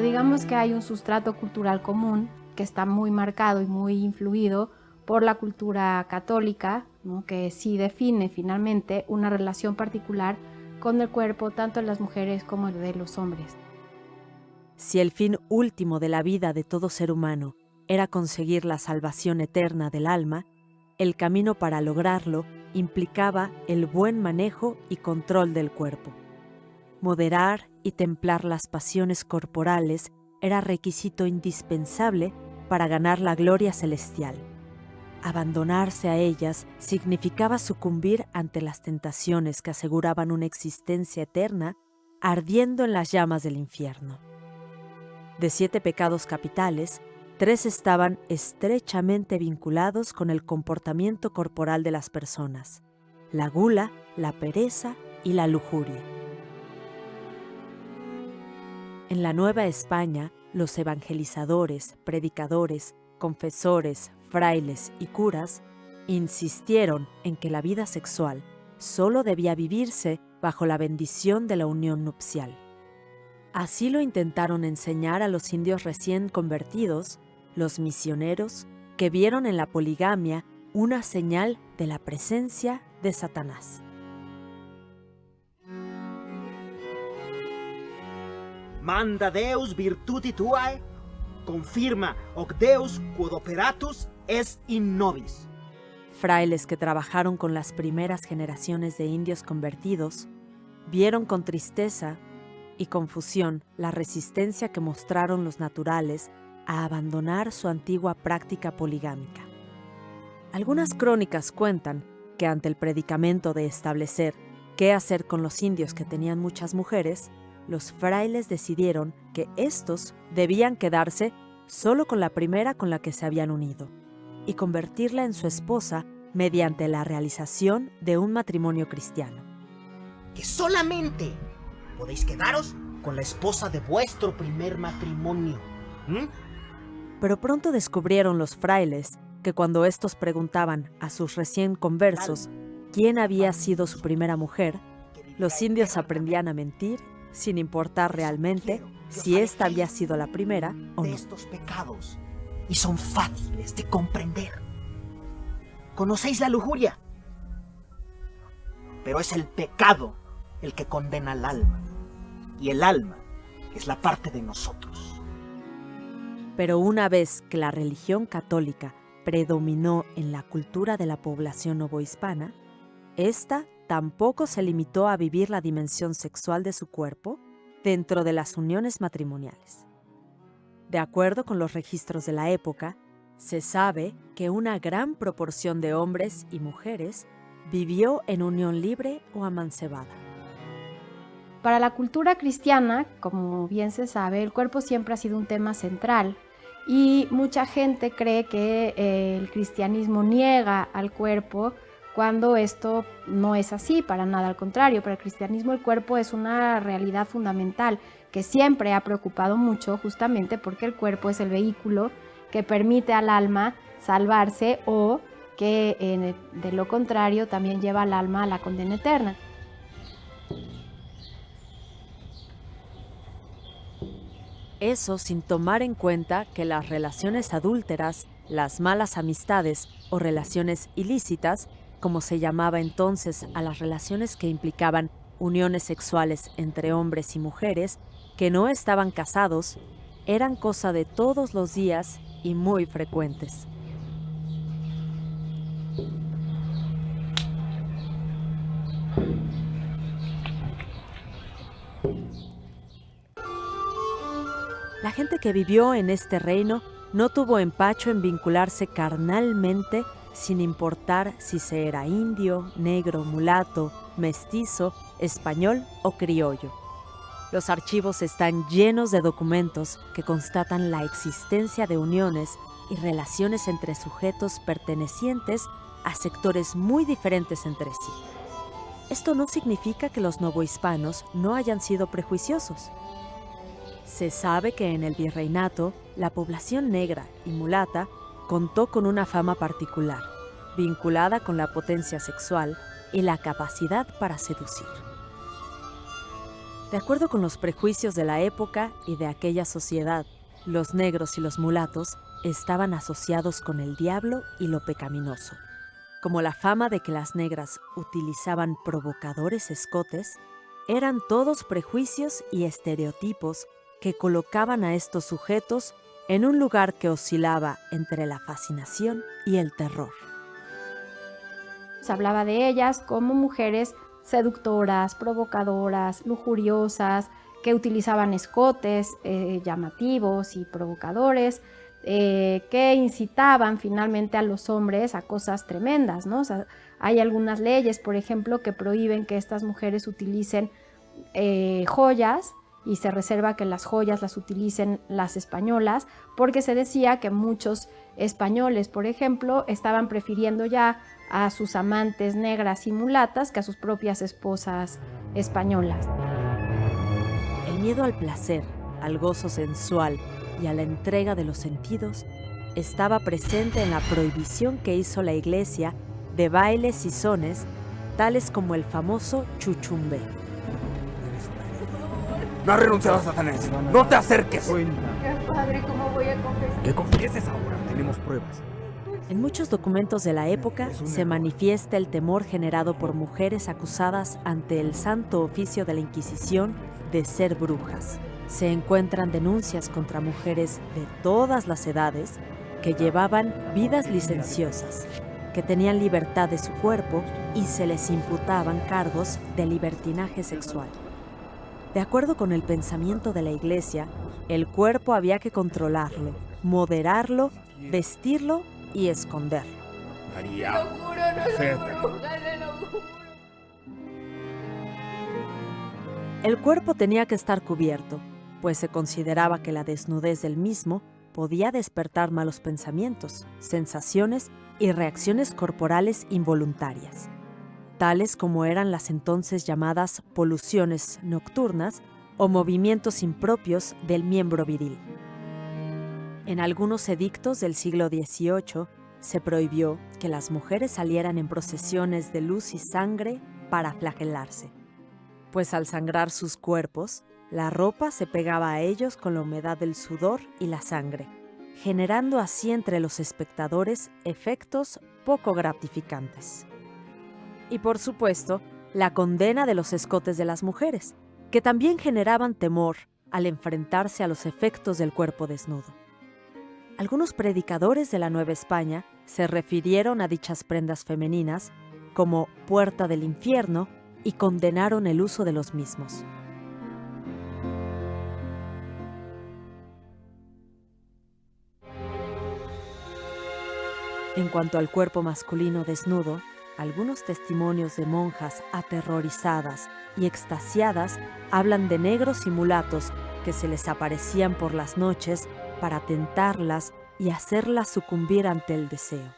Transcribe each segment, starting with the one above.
Digamos que hay un sustrato cultural común que está muy marcado y muy influido por la cultura católica, ¿no? Que sí define finalmente una relación particular con el cuerpo tanto de las mujeres como de los hombres. Si el fin último de la vida de todo ser humano era conseguir la salvación eterna del alma, el camino para lograrlo implicaba el buen manejo y control del cuerpo. Moderar y templar las pasiones corporales era requisito indispensable para ganar la gloria celestial. Abandonarse a ellas significaba sucumbir ante las tentaciones que aseguraban una existencia eterna ardiendo en las llamas del infierno. De 7 pecados capitales, 3 estaban estrechamente vinculados con el comportamiento corporal de las personas: la gula, la pereza y la lujuria. En la Nueva España, los evangelizadores, predicadores, confesores, frailes y curas insistieron en que la vida sexual solo debía vivirse bajo la bendición de la unión nupcial. Así lo intentaron enseñar a los indios recién convertidos, los misioneros, que vieron en la poligamia una señal de la presencia de Satanás. Manda Deus virtuti tuae, confirma hoc Deus quod operatus est in nobis. Frailes que trabajaron con las primeras generaciones de indios convertidos vieron con tristeza y confusión la resistencia que mostraron los naturales a abandonar su antigua práctica poligámica. Algunas crónicas cuentan que ante el predicamento de establecer qué hacer con los indios que tenían muchas mujeres, los frailes decidieron que éstos debían quedarse solo con la primera con la que se habían unido y convertirla en su esposa mediante la realización de un matrimonio cristiano. Que solamente podéis quedaros con la esposa de vuestro primer matrimonio. Pero pronto descubrieron los frailes que cuando estos preguntaban a sus recién conversos quién había sido su primera mujer, los indios aprendían a mentir sin importar realmente si ésta había sido la primera o no. Estos pecados, y son fáciles de comprender. ¿Conocéis la lujuria? Pero es el pecado el que condena al alma, y el alma es la parte de nosotros. Pero una vez que la religión católica predominó en la cultura de la población novohispana, esta tampoco se limitó a vivir la dimensión sexual de su cuerpo dentro de las uniones matrimoniales. De acuerdo con los registros de la época, se sabe que una gran proporción de hombres y mujeres vivió en unión libre o amancebada. Para la cultura cristiana, como bien se sabe, el cuerpo siempre ha sido un tema central y mucha gente cree que el cristianismo niega al cuerpo cuando esto no es así, para nada al contrario. Para el cristianismo el cuerpo es una realidad fundamental que siempre ha preocupado mucho, justamente porque el cuerpo es el vehículo que permite al alma salvarse o que de lo contrario también lleva al alma a la condena eterna. Eso sin tomar en cuenta que las relaciones adúlteras, las malas amistades o relaciones ilícitas, como se llamaba entonces a las relaciones que implicaban uniones sexuales entre hombres y mujeres que no estaban casados, eran cosa de todos los días y muy frecuentes. La gente que vivió en este reino no tuvo empacho en vincularse carnalmente sin importar si se era indio, negro, mulato, mestizo, español o criollo. Los archivos están llenos de documentos que constatan la existencia de uniones y relaciones entre sujetos pertenecientes a sectores muy diferentes entre sí. Esto no significa que los novohispanos no hayan sido prejuiciosos. Se sabe que en el virreinato, la población negra y mulata contó con una fama particular, vinculada con la potencia sexual y la capacidad para seducir. De acuerdo con los prejuicios de la época y de aquella sociedad, los negros y los mulatos estaban asociados con el diablo y lo pecaminoso. Como la fama de que las negras utilizaban provocadores escotes, eran todos prejuicios y estereotipos que colocaban a estos sujetos en un lugar que oscilaba entre la fascinación y el terror. Se hablaba de ellas como mujeres seductoras, provocadoras, lujuriosas, que utilizaban escotes llamativos y provocadores, que incitaban finalmente a los hombres a cosas tremendas, ¿no? O sea, hay algunas leyes, por ejemplo, que prohíben que estas mujeres utilicen joyas, y se reserva que las joyas las utilicen las españolas, porque se decía que muchos españoles, por ejemplo, estaban prefiriendo ya a sus amantes negras y mulatas que a sus propias esposas españolas. El miedo al placer, al gozo sensual y a la entrega de los sentidos estaba presente en la prohibición que hizo la Iglesia de bailes y sones, tales como el famoso chuchumbe. No has renunciado a Satanás. No te acerques. Padre, ¿cómo voy a confesar? Que confieses ahora. Tenemos pruebas. En muchos documentos de la época se manifiesta el temor generado por mujeres acusadas ante el Santo Oficio de la Inquisición de ser brujas. Se encuentran denuncias contra mujeres de todas las edades que llevaban vidas licenciosas, que tenían libertad de su cuerpo y se les imputaban cargos de libertinaje sexual. De acuerdo con el pensamiento de la Iglesia, el cuerpo había que controlarlo, moderarlo, vestirlo y esconderlo. María, El cuerpo tenía que estar cubierto, pues se consideraba que la desnudez del mismo podía despertar malos pensamientos, sensaciones y reacciones corporales involuntarias, tales como eran las entonces llamadas poluciones nocturnas o movimientos impropios del miembro viril. En algunos edictos del siglo XVIII se prohibió que las mujeres salieran en procesiones de luz y sangre para flagelarse, pues al sangrar sus cuerpos, la ropa se pegaba a ellos con la humedad del sudor y la sangre, generando así entre los espectadores efectos poco gratificantes. Y por supuesto, la condena de los escotes de las mujeres, que también generaban temor al enfrentarse a los efectos del cuerpo desnudo. Algunos predicadores de la Nueva España se refirieron a dichas prendas femeninas como puerta del infierno y condenaron el uso de los mismos. En cuanto al cuerpo masculino desnudo, algunos testimonios de monjas aterrorizadas y extasiadas hablan de negros y mulatos que se les aparecían por las noches para tentarlas y hacerlas sucumbir ante el deseo.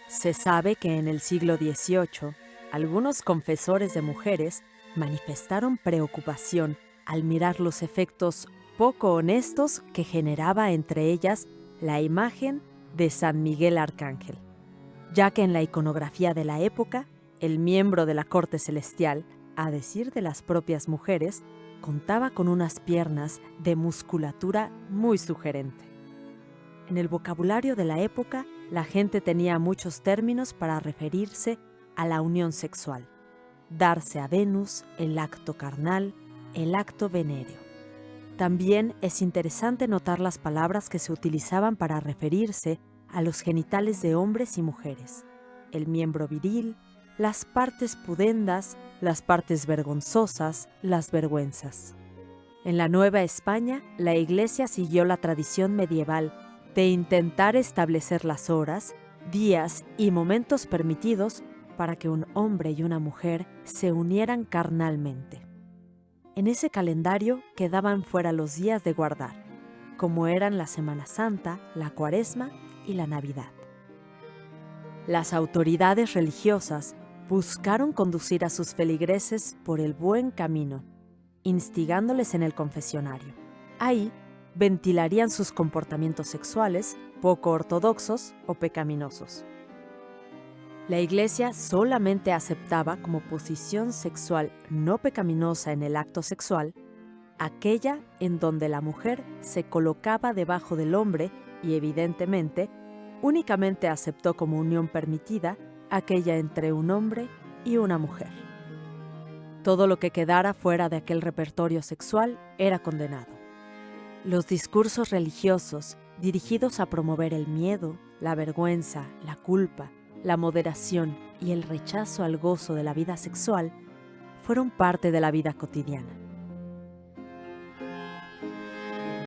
Se sabe que en el siglo XVIII, algunos confesores de mujeres manifestaron preocupación al mirar los efectos poco honestos que generaba entre ellas la imagen de San Miguel Arcángel, ya que en la iconografía de la época, el miembro de la corte celestial, a decir de las propias mujeres, contaba con unas piernas de musculatura muy sugerente. En el vocabulario de la época, la gente tenía muchos términos para referirse a la unión sexual: darse a Venus, el acto carnal, el acto venéreo. También es interesante notar las palabras que se utilizaban para referirse a los genitales de hombres y mujeres: el miembro viril, las partes pudendas, las partes vergonzosas, las vergüenzas. En la Nueva España, la Iglesia siguió la tradición medieval de intentar establecer las horas, días y momentos permitidos para que un hombre y una mujer se unieran carnalmente. En ese calendario quedaban fuera los días de guardar, como eran la Semana Santa, la Cuaresma y la Navidad. Las autoridades religiosas buscaron conducir a sus feligreses por el buen camino, instigándoles en el confesionario. Ahí ventilarían sus comportamientos sexuales poco ortodoxos o pecaminosos. La Iglesia solamente aceptaba como posición sexual no pecaminosa en el acto sexual aquella en donde la mujer se colocaba debajo del hombre y, evidentemente, únicamente aceptó como unión permitida aquella entre un hombre y una mujer. Todo lo que quedara fuera de aquel repertorio sexual era condenado. Los discursos religiosos dirigidos a promover el miedo, la vergüenza, la culpa, la moderación y el rechazo al gozo de la vida sexual fueron parte de la vida cotidiana.